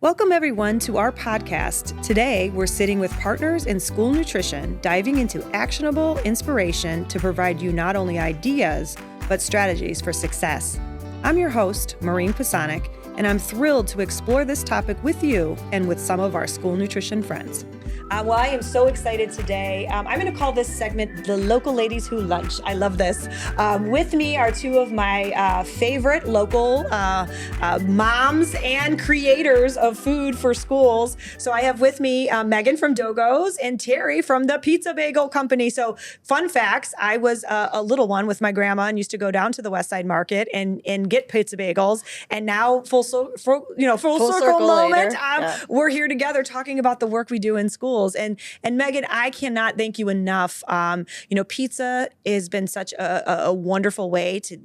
Welcome, everyone, to our podcast. Today, we're sitting with partners in school nutrition, diving into actionable inspiration to provide you not only ideas, but strategies for success. I'm your host, Maureen Pisanick, and I'm thrilled to explore this topic with you and with some of our school nutrition friends. Well, I am so excited today. I'm going to call this segment The Local Ladies Who Lunch. I love this. With me are two of my favorite local moms and creators of food for schools. So I have with me Megan from DoughGos and Terry from the Pizza Bagel Company. So fun facts, I was a little one with my grandma and used to go down to the West Side Market and get pizza bagels. And now full circle moment, we're here together talking about the work we do in schools. And Megan, I cannot thank you enough. Pizza has been such a wonderful way to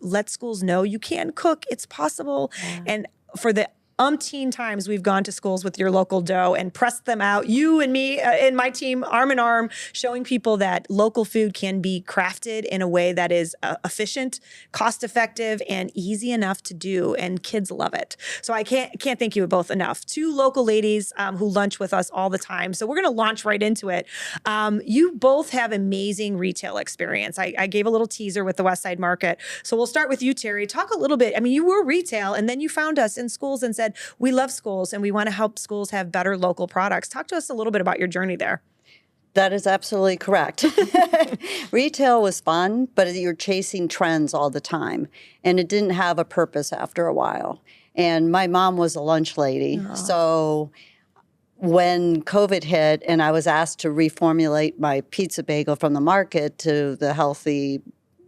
let schools know you can cook. It's possible. Yeah. And for the umpteen times we've gone to schools with your local dough and pressed them out, you and me and my team arm in arm, showing people that local food can be crafted in a way that is efficient, cost effective, and easy enough to do, and kids love it. So I can't thank you both enough. Two local ladies who lunch with us all the time. So we're going to launch right into it. You both have amazing retail experience. I gave a little teaser with the West Side Market. So we'll start with you, Terry. Talk a little bit. I mean, you were retail and then you found us in schools and said, we love schools and we want to help schools have better local products. Talk to us a little bit about your journey there. That is absolutely correct. Retail was fun, but you're chasing trends all the time. And it didn't have a purpose after a while. And my mom was a lunch lady. Aww. So when COVID hit and I was asked to reformulate my pizza bagel from the market to the healthy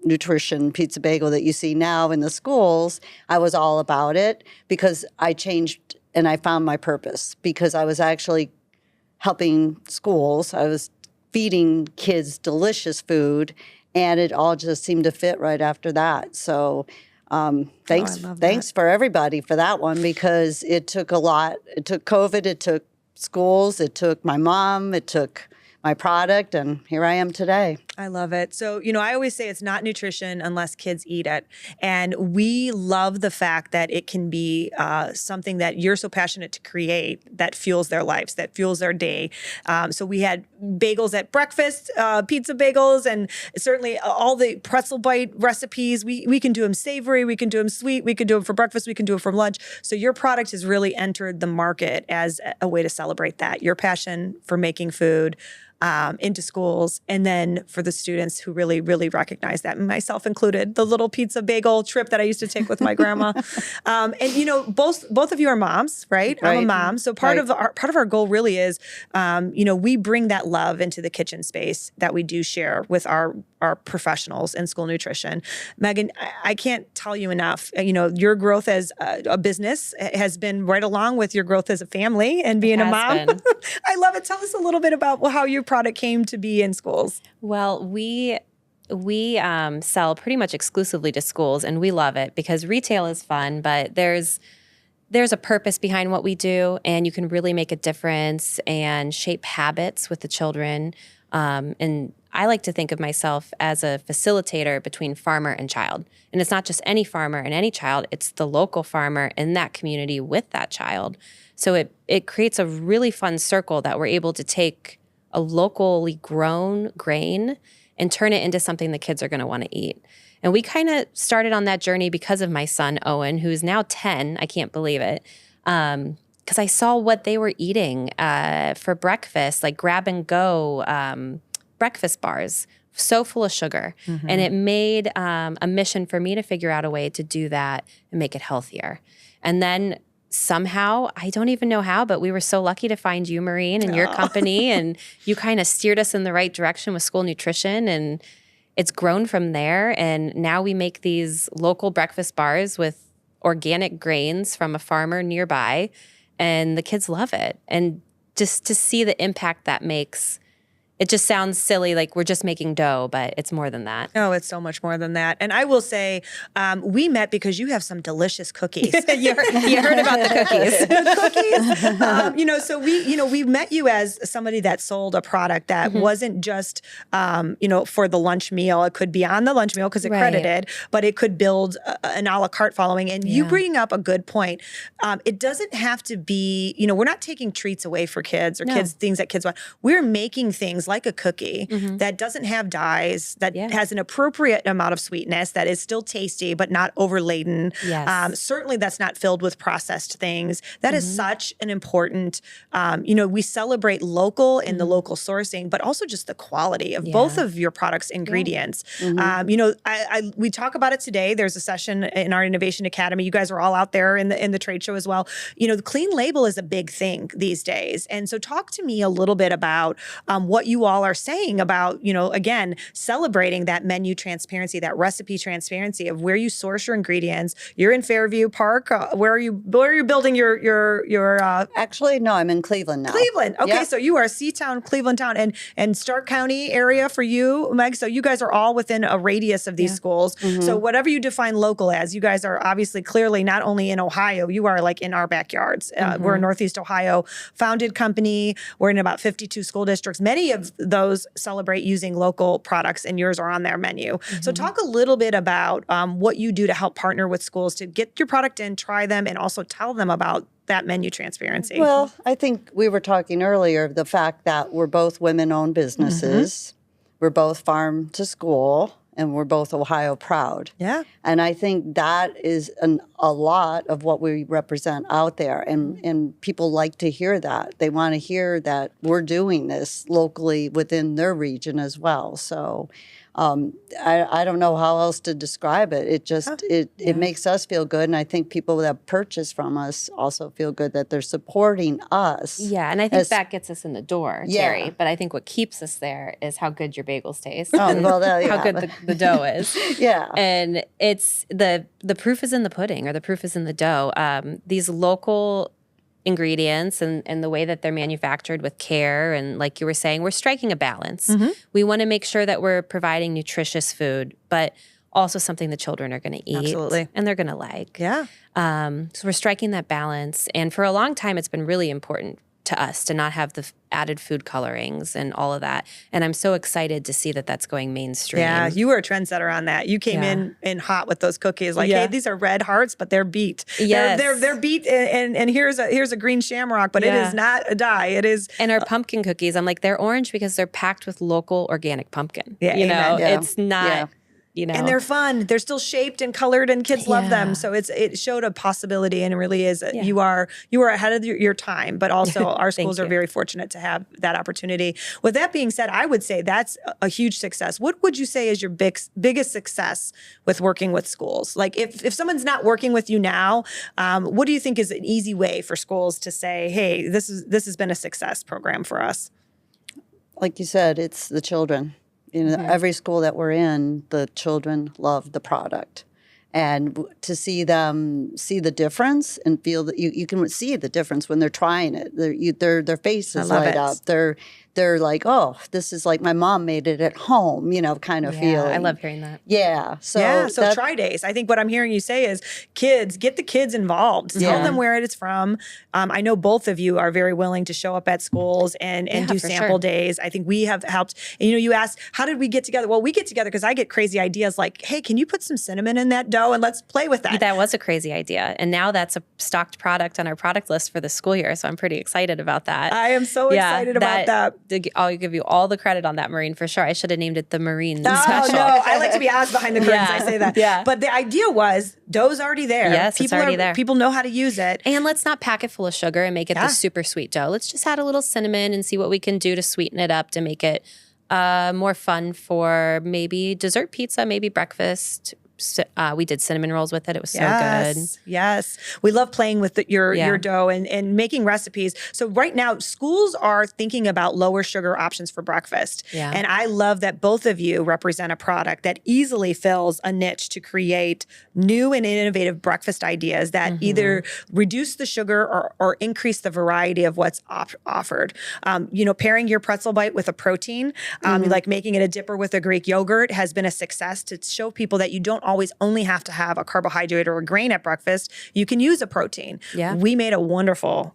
nutrition pizza bagel that you see now in the schools, I was all about it because I changed and I found my purpose because I was actually helping schools. I was feeding kids delicious food and it all just seemed to fit right after that. So thanks for everybody for that one because it took a lot. It took COVID, it took schools, it took my mom, it took my product, and here I am today. I love it. So, I always say it's not nutrition unless kids eat it. And we love the fact that it can be something that you're so passionate to create that fuels their lives, that fuels their day. So we had bagels at breakfast, pizza bagels, and certainly all the pretzel bite recipes. We can do them savory, we can do them sweet, we can do them for breakfast, we can do it for lunch. So your product has really entered the market as a way to celebrate that, your passion for making food into schools, and then for the students who really, really recognize that, myself included, the little pizza bagel trip that I used to take with my grandma. Both of you are moms, right? I'm a mom, so part of our goal really is, we bring that love into the kitchen space that we do share with our professionals in school nutrition. Megan, I can't tell you enough. Your growth as a business has been right along with your growth as a family and being a mom. I love it. Tell us a little bit about how your product came to be in schools. Well, we sell pretty much exclusively to schools, and we love it because retail is fun, but there's a purpose behind what we do, and you can really make a difference and shape habits with the children. And I like to think of myself as a facilitator between farmer and child. And it's not just any farmer and any child, it's the local farmer in that community with that child. So it creates a really fun circle that we're able to take a locally grown grain and turn it into something the kids are going to want to eat. And we kind of started on that journey because of my son, Owen, who's now 10. I can't believe it. Because I saw what they were eating for breakfast, like grab-and-go breakfast bars, so full of sugar. Mm-hmm. And it made a mission for me to figure out a way to do that and make it healthier. And then somehow, I don't even know how, but we were so lucky to find you, Maureen, and your company, and you kind of steered us in the right direction with school nutrition, and it's grown from there. And now we make these local breakfast bars with organic grains from a farmer nearby, and the kids love it. And just to see the impact that makes it just sounds silly, like we're just making dough, but it's more than that. Oh, it's so much more than that. And I will say, we met because you have some delicious cookies. you heard about the cookies. So we met you as somebody that sold a product that wasn't just, for the lunch meal. It could be on the lunch meal because it credited, but it could build an a la carte following. And you bring up a good point. It doesn't have to be, we're not taking treats away for kids or things that kids want. We're making things like a cookie that doesn't have dyes, that has an appropriate amount of sweetness, that is still tasty but not overladen. Yes. Certainly that's not filled with processed things. That is such an important, we celebrate local and the local sourcing, but also just the quality of both of your products' ingredients. We talk about it today. There's a session in our Innovation Academy. You guys are all out there in the trade show as well. The clean label is a big thing these days. And so talk to me a little bit about what you all are saying about, again, celebrating that menu transparency, that recipe transparency of where you source your ingredients. You're in Fairview Park. Where are you building your Actually, no, I'm in Cleveland now. Cleveland. Okay, so you are Seatown, Cleveland town, and Stark County area for you, Meg. So you guys are all within a radius of these schools. So whatever you define local as, you guys are obviously clearly not only in Ohio, you are like in our backyards. We're a Northeast Ohio founded company. We're in about 52 school districts. Many of those celebrate using local products, and yours are on their menu. So talk a little bit about what you do to help partner with schools to get your product in, try them, and also tell them about that menu transparency. Well, I think we were talking earlier, the fact that we're both women-owned businesses, we're both farm to school, and we're both Ohio proud. Yeah. And I think that is a lot of what we represent out there. And people like to hear that. They want to hear that we're doing this locally within their region as well. So I don't know how else to describe it. It just, it makes us feel good. And I think people that purchase from us also feel good that they're supporting us. Yeah, and I think that gets us in the door, Terry. But I think what keeps us there is how good your bagels taste. Oh, well, how good the dough is. Yeah. And it's the proof is in the pudding, or the proof is in the dough. These local ingredients and the way that they're manufactured with care, and like you were saying, we're striking a balance. We want to make sure that we're providing nutritious food, but also something the children are going to eat. Absolutely. And they're going to like. Yeah. So we're striking that balance. And for a long time, it's been really important to us to not have the added food colorings and all of that. And I'm so excited to see that that's going mainstream. Yeah, you were a trendsetter on that. You came in hot with those cookies. Like, hey, these are red hearts, but they're beet. Yes. They're beet, and here's a green shamrock, but it is not a dye. It is. And our pumpkin cookies, I'm like, they're orange because they're packed with local organic pumpkin. Yeah, it's not. And they're fun. They're still shaped and colored, and kids love them. So it showed a possibility, and it really is. You are ahead of your time, but also our schools are very fortunate to have that opportunity. With that being said, I would say that's a huge success. What would you say is your biggest success with working with schools? Like if someone's not working with you now, what do you think is an easy way for schools to say, hey, this has been a success program for us? Like you said, it's the children. Every school that we're in, the children love the product. And to see them see the difference and feel that you can see the difference when they're trying it. Their faces light up. They're like, oh, this is like my mom made it at home, kind of feeling. I love hearing that. Yeah. So try days. I think what I'm hearing you say is get the kids involved. Tell them where it is from. I know both of you are very willing to show up at schools and do sample days. I think we have helped. And, you asked, how did we get together? Well, we get together because I get crazy ideas like, hey, can you put some cinnamon in that dough and let's play with that? That was a crazy idea. And now that's a stocked product on our product list for the school year. So I'm pretty excited about that. I am so excited about that. I'll give you all the credit on that, Maureen, for sure. I should have named it the Maureen special. No, I like to be honest behind the curtains. I say that. Yeah. But the idea was dough's already there. Yes, it's already there. People know how to use it. And let's not pack it full of sugar and make it the super sweet dough. Let's just add a little cinnamon and see what we can do to sweeten it up to make it more fun for maybe dessert pizza, maybe breakfast. we did cinnamon rolls with it. It was so good. Yes. We love playing with your dough and making recipes. So right now, schools are thinking about lower sugar options for breakfast. Yeah. And I love that both of you represent a product that easily fills a niche to create new and innovative breakfast ideas that either reduce the sugar or increase the variety of what's offered. Pairing your pretzel bite with a protein, like making it a dipper with a Greek yogurt, has been a success to show people that you don't always only have to have a carbohydrate or a grain at breakfast. You can use a protein. Yeah. We made a wonderful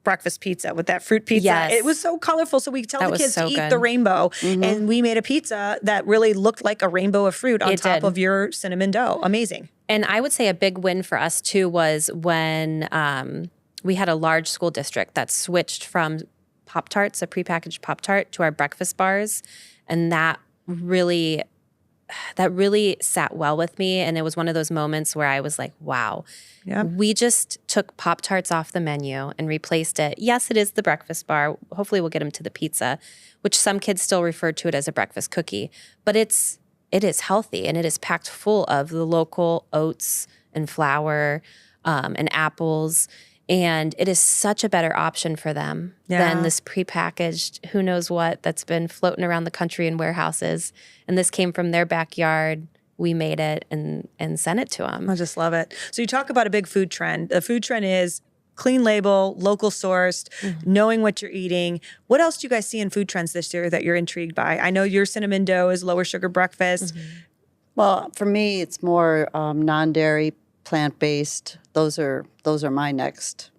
breakfast pizza with that fruit pizza. Yes. It was so colorful. So we tell That the was kids so to eat good. the rainbow. And we made a pizza that really looked like a rainbow of fruit on top of your cinnamon dough. Amazing. And I would say a big win for us too was when we had a large school district that switched from Pop-Tarts, a prepackaged Pop-Tart, to our breakfast bars. And that really sat well with me. And it was one of those moments where I was like, wow, we just took Pop-Tarts off the menu and replaced it. Yes, it is the breakfast bar. Hopefully we'll get them to the pizza, which some kids still refer to it as a breakfast cookie. But it is healthy, and it is packed full of the local oats and flour and apples. And it is such a better option for them than this prepackaged who knows what that's been floating around the country in warehouses. And this came from their backyard. We made it and sent it to them. I just love it. So you talk about a big food trend. The food trend is clean label, local sourced, knowing what you're eating. What else do you guys see in food trends this year that you're intrigued by? I know your cinnamon dough is lower sugar breakfast. Well, for me, it's more non-dairy, plant-based. Those are my next,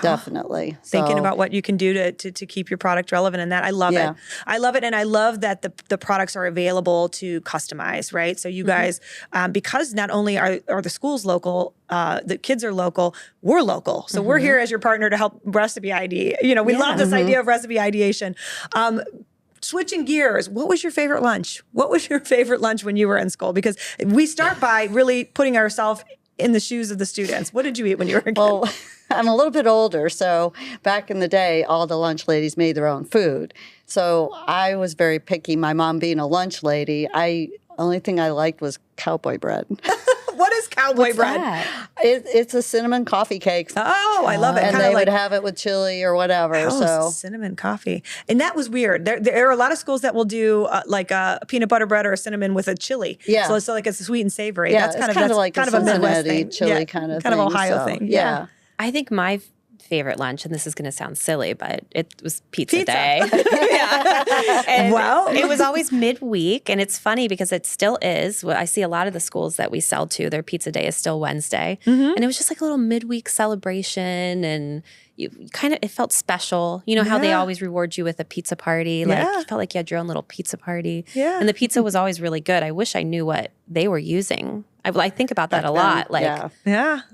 definitely. Thinking about what you can do to keep your product relevant and that. I love it. I love it. And I love that the products are available to customize, right? So you guys, because not only are the schools local, the kids are local, we're local. So we're here as your partner to help recipe ID. We love this idea of recipe ideation. Switching gears, what was your favorite lunch? What was your favorite lunch when you were in school? Because we start by really putting ourselves in the shoes of the students. What did you eat when you were a kid? Well, I'm a little bit older, so back in the day, all the lunch ladies made their own food. So I was very picky. My mom being a lunch lady, only thing I liked was cowboy bread. What is cowboy bread? That? It's a cinnamon coffee cake. Oh, I love it. And Kinda they would have it with chili or whatever. So cinnamon coffee. And that was weird. There are a lot of schools that will do like a peanut butter bread or a cinnamon with a chili. Yeah. So it's like it's sweet and savory. Yeah, That's it's kind of like kind a of a Midwest Cincinnati thing. chili kind of kind thing. of Ohio so, thing. Yeah. I think my favorite lunch, and this is going to sound silly, but it was pizza day. And it was always midweek, and it's funny because it still is. I see a lot of the schools that we sell to, their pizza day is still Wednesday, and it was just like a little midweek celebration, and it felt special. You know how they always reward you with a pizza party, like you felt like you had your own little pizza party, and the pizza was always really good. I wish I knew what they were using. I think about that a lot. Like,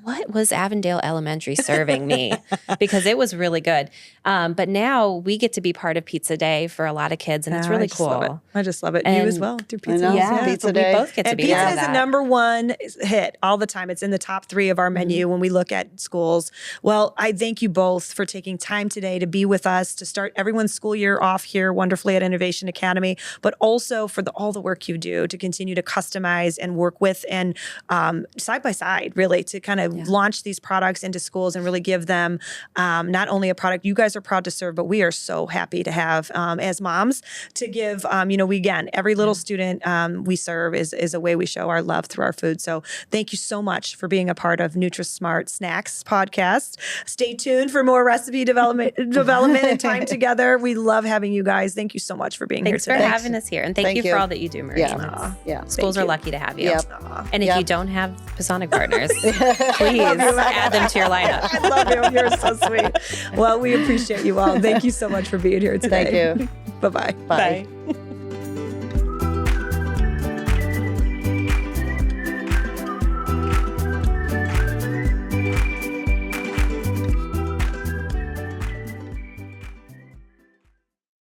what was Avondale Elementary serving me? Because it was really good. But now we get to be part of Pizza Day for a lot of kids, and it's really cool. I just love it. You as well do pizza. Pizza Day. We both get to And be part pizza of is that. the number one hit all the time. It's in the top 3 of our menu when we look at schools. Well, I thank you both for taking time today to be with us, to start everyone's school year off here wonderfully at Innovation Academy, but also for all the work you do to continue to customize and work with and side by side, really, to kind of launch these products into schools and really give them not only a product you guys are proud to serve, but we are so happy to have as moms to give, every little student we serve is a way we show our love through our food. So thank you so much for being a part of NutriSmart Snacks podcast. Stay tuned for more recipe development and time together. We love having you guys. Thank you so much for being Thanks here for today. having us here. And thank you for all that you do, Maureen. Schools are lucky to have you. And if you don't have Pisanick partners, please add them to your lineup. I love you. You're so sweet. Well, we appreciate you all. Thank you so much for being here today. Thank you. Bye-bye. Bye. Bye.